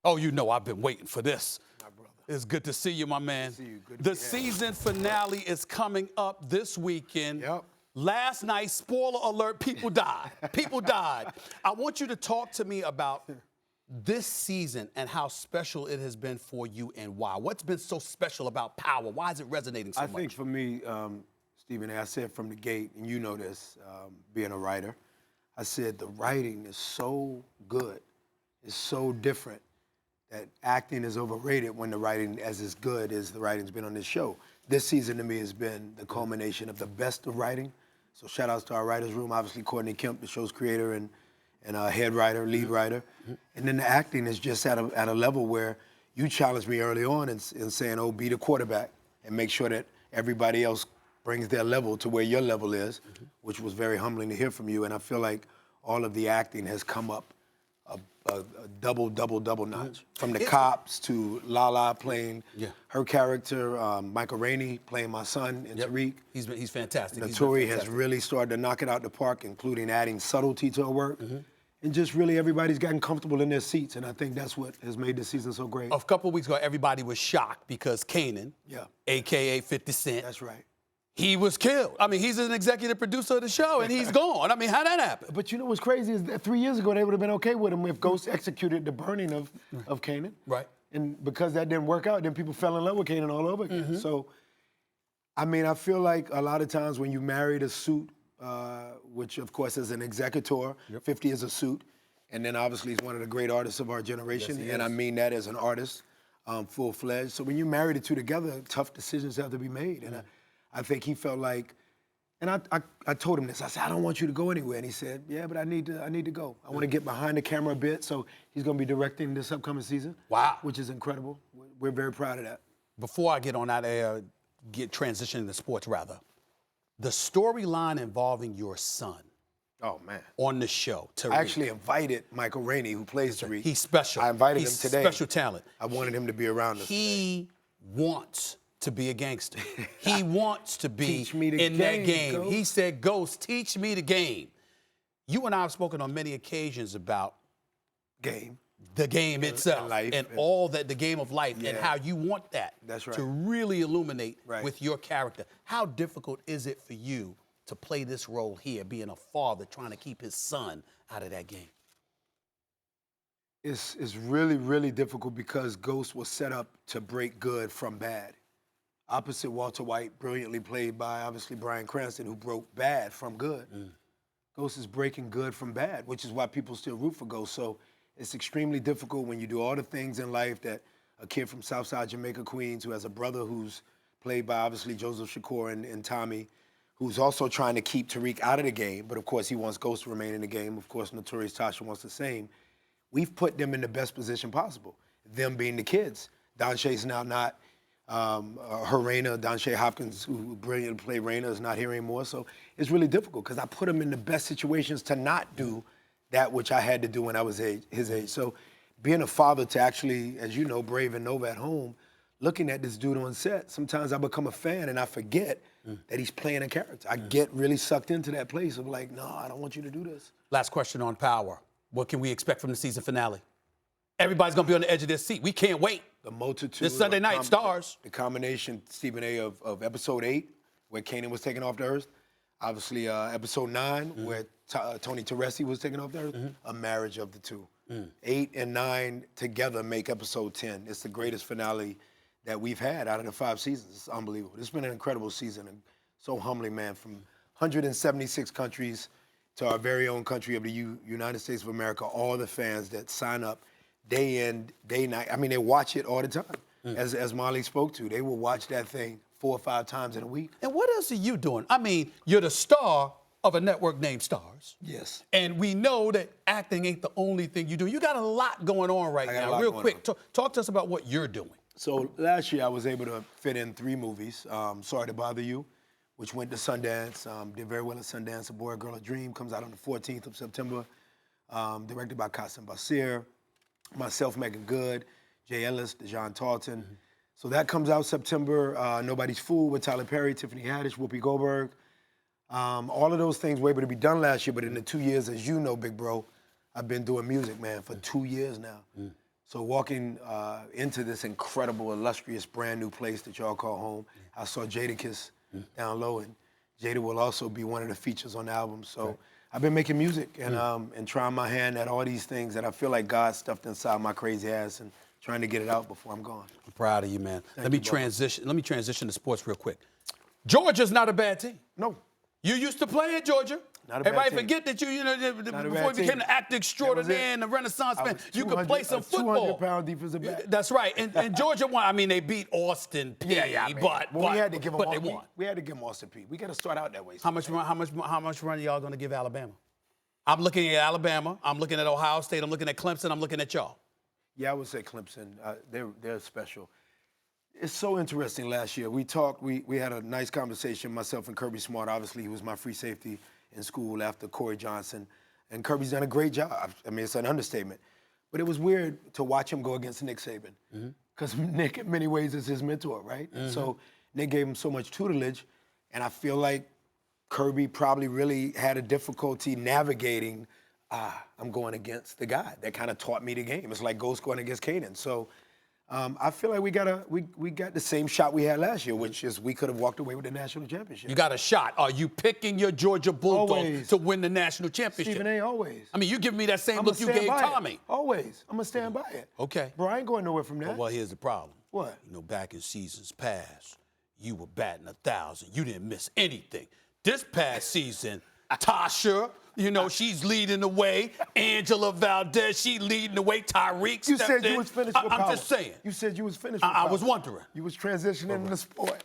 Oh, you know I've been waiting for this. My brother. It's good to see you, my man. Good to see you. Good to The be here. season finale is coming up this weekend. Yep. Last night, spoiler alert, people died. People died. I want you to talk to me about this season and how special it has been for you and why. What's been so special about Power? Why is it resonating so much? I think for me, Stephen, I said from the gate, and you know this, being a writer, I said the writing is so good, it's so different, that acting is overrated when the writing is as good as the writing's been on this show. This season to me has been the culmination of the best of writing. So shout outs to our writer's room, obviously Courtney Kemp, the show's creator and head writer, lead writer. And then the acting is just at a level where you challenged me early on in saying, oh, be the quarterback and make sure that everybody else brings their level to where your level is, which was very humbling to hear from you. And I feel like all of the acting has come up a double notch. From the cops to Lala playing her character, Michael Rainey playing my son, and Tariq. He's fantastic. Notori has really started to knock it out the park, including adding subtlety to her work. And just really everybody's gotten comfortable in their seats, and I think that's what has made this season so great. A couple of weeks ago, everybody was shocked because Kanan, a.k.a. 50 Cent, That's right. he was killed. I mean, he's an executive producer of the show, and he's gone. I mean, how'd that happen? But you know what's crazy is that 3 years ago, they would have been okay with him if Ghost executed the burning of Kanan. Right. And because that didn't work out, then people fell in love with Kanan all over again. So, I mean, I feel like a lot of times when you married a suit, which of course is an executor, 50 is a suit, and then obviously he's one of the great artists of our generation, and I mean that as an artist, full-fledged. So when you marry the two together, tough decisions have to be made. And I think he felt like, and I told him this. I said, I don't want you to go anywhere. And he said, yeah, but I need to go. I want to get behind the camera a bit. So he's going to be directing this upcoming season. Wow. Which is incredible. We're very proud of that. Before I get on that air, transitioning to sports rather, the storyline involving your son. Oh, man. On the show, Tariq. I actually invited Michael Rainey, who plays Tariq. He's special. I invited him today. Special talent. I wanted him to be around us He wants to be a gangster. He wants to be in that game. Ghost. He said, Ghost, teach me the game. You and I have spoken on many occasions about the game itself and life, and all that, the game of life, and Yeah. how you want that That's right. to really illuminate Right. with your character. How difficult is it for you to play this role here, being a father trying to keep his son out of that game? It's really, really difficult because Ghost was set up to break good from bad. Opposite Walter White, brilliantly played by, obviously, Bryan Cranston, who broke bad from good. Ghost is breaking good from bad, which is why people still root for Ghost. So it's extremely difficult when you do all the things in life that a kid from Southside Jamaica, Queens, who has a brother who's played by, obviously, Joseph Shakur and Tommy, who's also trying to keep Tariq out of the game, but of course he wants Ghost to remain in the game. Of course, Notorious Tasha wants the same. We've put them in the best position possible, them being the kids. Don Shay's now not her Raina, Don Shay Hopkins, who brilliantly played Raina, is not here anymore. So it's really difficult because I put him in the best situations to not do that which I had to do when I was his age. So being a father to actually, as you know, Brave and Nova at home, looking at this dude on set, sometimes I become a fan and I forget that he's playing a character. I get really sucked into that place of like, no, I don't want you to do this. Last question on Power. What can we expect from the season finale? Everybody's going to be on the edge of their seat. We can't wait. The multitude. This Sunday night, stars. The combination, Stephen A., of episode 8, where Kanan was taken off the earth. Obviously, episode 9, where Tony Teresi was taken off the earth. A marriage of the two. 8 and 9 together make episode 10. It's the greatest finale that we've had out of the 5 seasons. It's unbelievable. It's been an incredible season and so humbling, man, from 176 countries to our very own country of the United States of America, all the fans that sign up day in, day night. I mean, they watch it all the time. As Molly spoke to, they will watch that thing 4 or 5 times in a week. And what else are you doing? I mean, you're the star of a network named Stars. Yes. And we know that acting ain't the only thing you do. You got a lot going on right now. Real quick, talk to us about what you're doing. So last year I was able to fit in 3 movies. Sorry to Bother You, which went to Sundance, did very well at Sundance. A Boy, a Girl, a Dream comes out on the 14th of September, directed by Qasim Basir. Myself, Megan Good, Jay Ellis, DeJohn Tarleton. So that comes out September. Nobody's Fool with Tyler Perry, Tiffany Haddish, Whoopi Goldberg. All of those things were able to be done last year, but in the 2 years, as you know, big bro, I've been doing music, man, for 2 years now. So walking into this incredible, illustrious, brand new place that y'all call home, I saw Jadakiss down low, and Jada will also be one of the features on the album. So I've been making music and trying my hand at all these things that I feel like God stuffed inside my crazy ass and trying to get it out before I'm gone. I'm proud of you, man. Let me transition to sports real quick. Georgia's not a bad team. No. You used to play at Georgia. Not a bad Everybody team. forget that before you became the actor extraordinaire and the Renaissance man, you could play some football. 200-pound defensive back. That's right. And Georgia won. I mean, they beat Austin Peay, but we had to give them they won. We had to give them Austin Peay. We got to start out that way. How much run are y'all going to give Alabama? I'm looking at Alabama. I'm looking at Ohio State. I'm looking at Clemson. I'm looking at y'all. Yeah, I would say Clemson. They're special. It's so interesting last year. We talked, we had a nice conversation, myself and Kirby Smart. Obviously, he was my free safety in school after Corey Johnson. And Kirby's done a great job. I mean, it's an understatement. But it was weird to watch him go against Nick Saban. Because Nick, in many ways, is his mentor, right? And so Nick gave him so much tutelage. And I feel like Kirby probably really had a difficulty navigating, I'm going against the guy that kind of taught me the game. It's like Ghost going against Kanan. So I feel like we got the same shot we had last year, which is we could have walked away with the national championship. You got a shot. Are you picking your Georgia Bulldogs Always. to win the national championship? Stephen A. Always. I mean, you give me that same I'ma look you stand gave by Tommy. it. Always. I'm going to stand by it. Okay. Bro, I ain't going nowhere from that. Well, here's the problem. What? You know, back in seasons past, you were batting 1,000. You didn't miss anything. This past season, Tasha, you know, she's leading the way. Angela Valdez, she leading the way. Tyreek You stepped said in. you was finished with power. I'm just saying. You said you was finished with I power. was wondering. You was transitioning into sport.